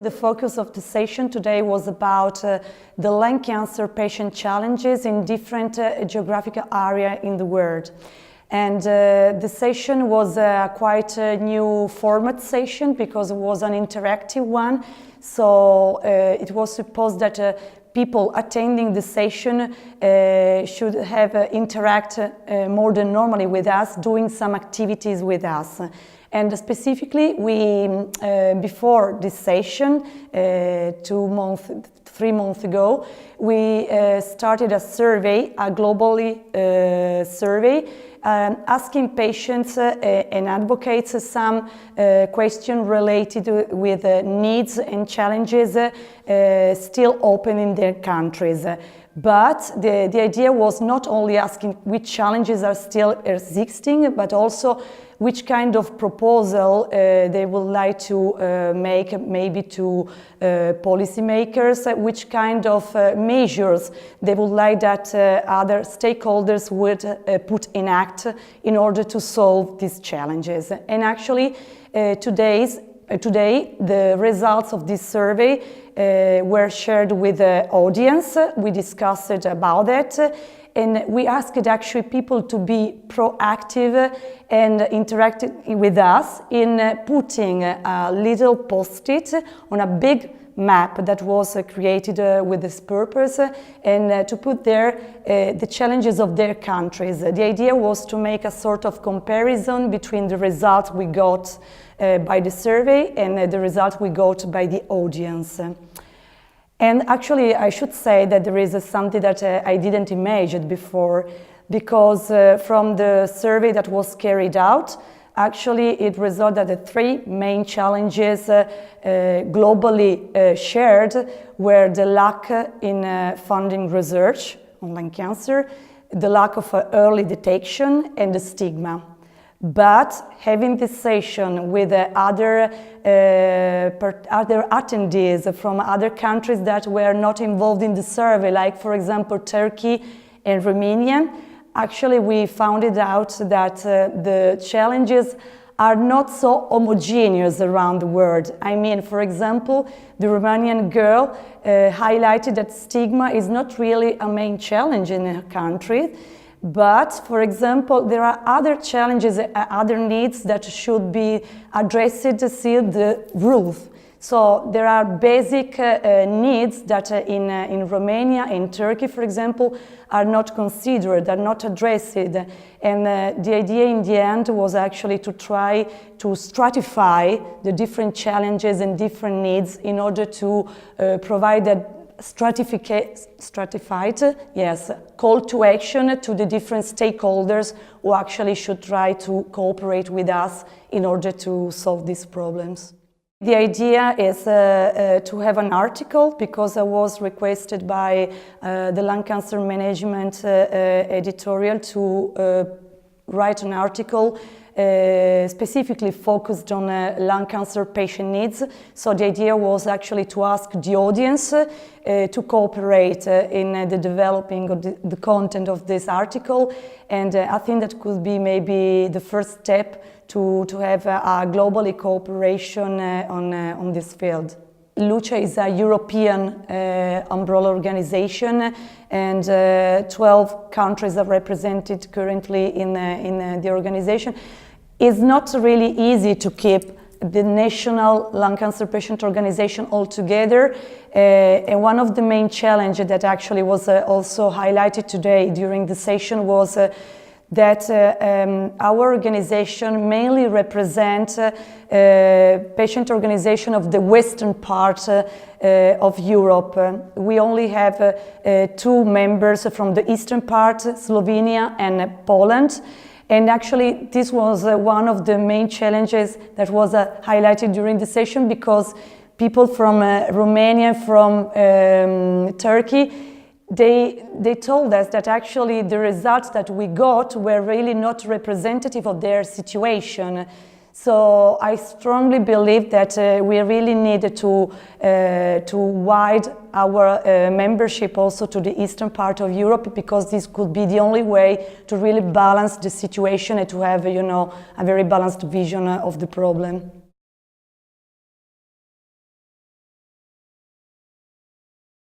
The focus of the session today was about the lung cancer patient challenges in different geographical areas in the world. And the session was quite a new format session because it was an interactive one. So it was supposed that people attending the session should have interact more than normally with us, doing some activities with us. And specifically, we, before this session, 3 months ago, we started a survey, a globally survey, asking patients and advocates some questions related with needs and challenges still open in their countries. But the idea was not only asking which challenges are still existing, but also which kind of proposal they would like to make maybe to policymakers, which kind of measures they would like that other stakeholders would put in act in order to solve these challenges. And actually today the results of this survey were shared with the audience. We discussed about it. And we asked actually people to be proactive and interact with us in putting a little post-it on a big map that was created with this purpose and to put there the challenges of their countries. The idea was to make a sort of comparison between the results we got by the survey and the results we got by the audience. And actually, I should say that there is something that I didn't imagine before, because from the survey that was carried out, actually it resulted that the 3 main challenges globally shared were the lack in funding research on lung cancer, the lack of early detection, and the stigma. But having this session with other attendees from other countries that were not involved in the survey, like for example Turkey and Romania, actually we found it out that the challenges are not so homogeneous around the world. I mean, for example, the Romanian girl highlighted that stigma is not really a main challenge in her country. But, for example, there are other challenges, other needs that should be addressed to see the roof. So there are basic needs that in Romania, in Turkey, for example, are not considered, are not addressed. And the idea in the end was actually to try to stratify the different challenges and different needs in order to provide a stratified, yes, call to action to the different stakeholders who actually should try to cooperate with us in order to solve these problems. The idea is to have an article, because I was requested by the Lung Cancer Management editorial to write an article specifically focused on lung cancer patient needs. So the idea was actually to ask the audience to cooperate in the developing of the content of this article, and I think that could be maybe the first step to have a globally cooperation on this field. LuCe is a European umbrella organization, and 12 countries are represented currently in the organization. It's not really easy to keep the national lung cancer patient organization all together, and one of the main challenges that actually was also highlighted today during the session was that our organization mainly represents patient organization of the western part of Europe. We only have 2 members from the eastern part, Slovenia and Poland. And actually, this was one of the main challenges that was highlighted during the session, because people from Romania, from Turkey, they told us that actually the results that we got were really not representative of their situation. So I strongly believe that we really need to widen our membership also to the eastern part of Europe, because this could be the only way to really balance the situation and to have, a very balanced vision of the problem.